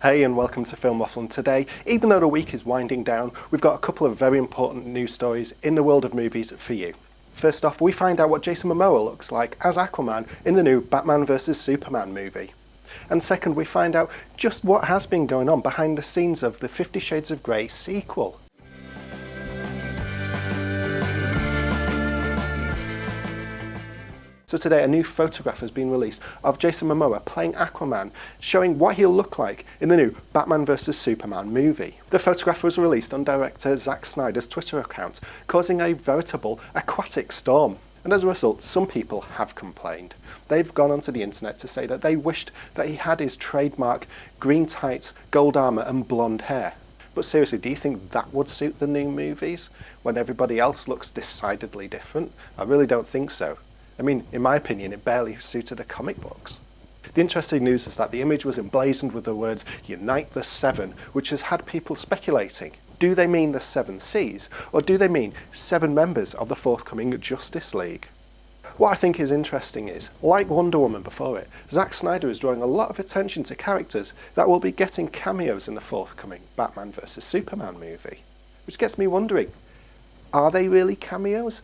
Hey and welcome to Film Waffle, and today, even though the week is winding down, we've got a couple of very important news stories in the world of movies for you. First off, we find out what Jason Momoa looks like as Aquaman in the new Batman vs Superman movie. And second, we find out just what has been going on behind the scenes of the 50 Shades of Grey sequel. So today a new photograph has been released of Jason Momoa playing Aquaman, showing what he'll look like in the new Batman vs Superman movie. The photograph was released on director Zack Snyder's Twitter account, causing a veritable aquatic storm. And as a result, some people have complained. They've gone onto the internet to say that they wished that he had his trademark green tights, gold armour and blonde hair. But seriously, do you think that would suit the new movies, when everybody else looks decidedly different? I really don't think so. I mean, in my opinion, it barely suited the comic books. The interesting news is that the image was emblazoned with the words, "Unite the Seven," which has had people speculating. Do they mean the Seven Seas, or do they mean 7 members of the forthcoming Justice League? What I think is interesting is, like Wonder Woman before it, Zack Snyder is drawing a lot of attention to characters that will be getting cameos in the forthcoming Batman vs Superman movie. Which gets me wondering, are they really cameos?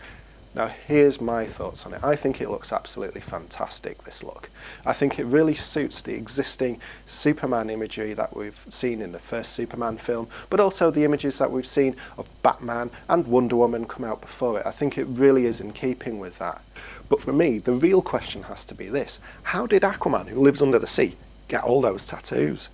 Now here's my thoughts on it. I think it looks absolutely fantastic, this look. I think it really suits the existing Superman imagery that we've seen in the first Superman film, but also the images that we've seen of Batman and Wonder Woman come out before it. I think it really is in keeping with that. But for me, the real question has to be this: how did Aquaman, who lives under the sea, get all those tattoos?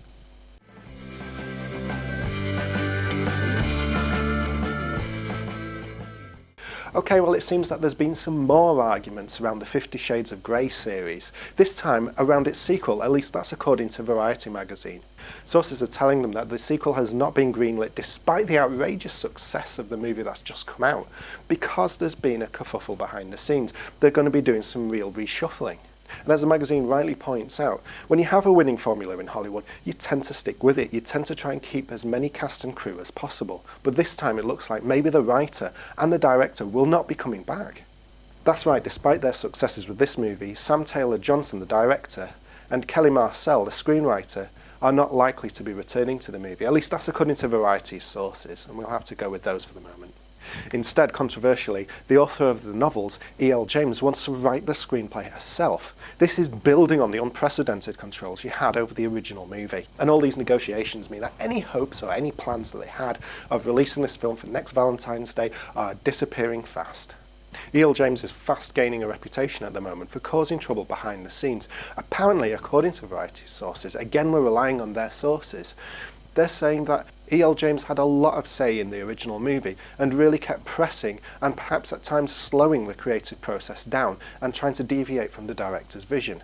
Okay, well, it seems that there's been some more arguments around the 50 Shades of Grey series, this time around its sequel, at least that's according to Variety magazine. Sources are telling them that the sequel has not been greenlit despite the outrageous success of the movie that's just come out, because there's been a kerfuffle behind the scenes. They're going to be doing some real reshuffling. And as the magazine rightly points out, when you have a winning formula in Hollywood, you tend to stick with it. You tend to try and keep as many cast and crew as possible. But this time it looks like maybe the writer and the director will not be coming back. That's right, despite their successes with this movie, Sam Taylor Johnson, the director, and Kelly Marcel, the screenwriter, are not likely to be returning to the movie. At least that's according to Variety's sources, and we'll have to go with those for the moment. Instead, controversially, the author of the novels, E.L. James, wants to write the screenplay herself. This is building on the unprecedented control she had over the original movie. And all these negotiations mean that any hopes or any plans that they had of releasing this film for next Valentine's Day are disappearing fast. E.L. James is fast gaining a reputation at the moment for causing trouble behind the scenes. Apparently, according to Variety's sources, again we're relying on their sources, they're saying that E.L. James had a lot of say in the original movie and really kept pressing and perhaps at times slowing the creative process down and trying to deviate from the director's vision.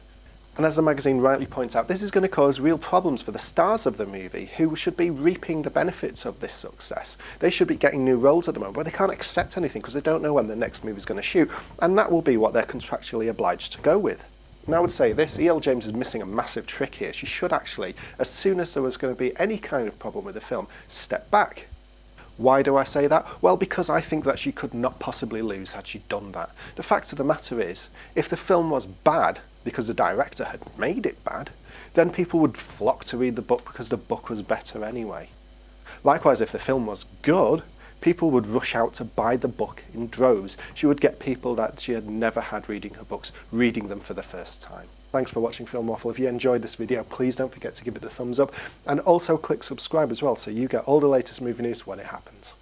And as the magazine rightly points out, this is going to cause real problems for the stars of the movie, who should be reaping the benefits of this success. They should be getting new roles at the moment, but they can't accept anything because they don't know when the next movie is going to shoot, and that will be what they're contractually obliged to go with. And I would say this, E.L. James is missing a massive trick here. She should actually, as soon as there was going to be any kind of problem with the film, step back. Why do I say that? Well, because I think that she could not possibly lose had she done that. The fact of the matter is, if the film was bad because the director had made it bad, then people would flock to read the book because the book was better anyway. Likewise, if the film was good, people would rush out to buy the book in droves. She would get people that she had never had reading her books, reading them for the first time. Thanks for watching Film Waffle. If you enjoyed this video, please don't forget to give it a thumbs up, and also click subscribe as well so you get all the latest movie news when it happens.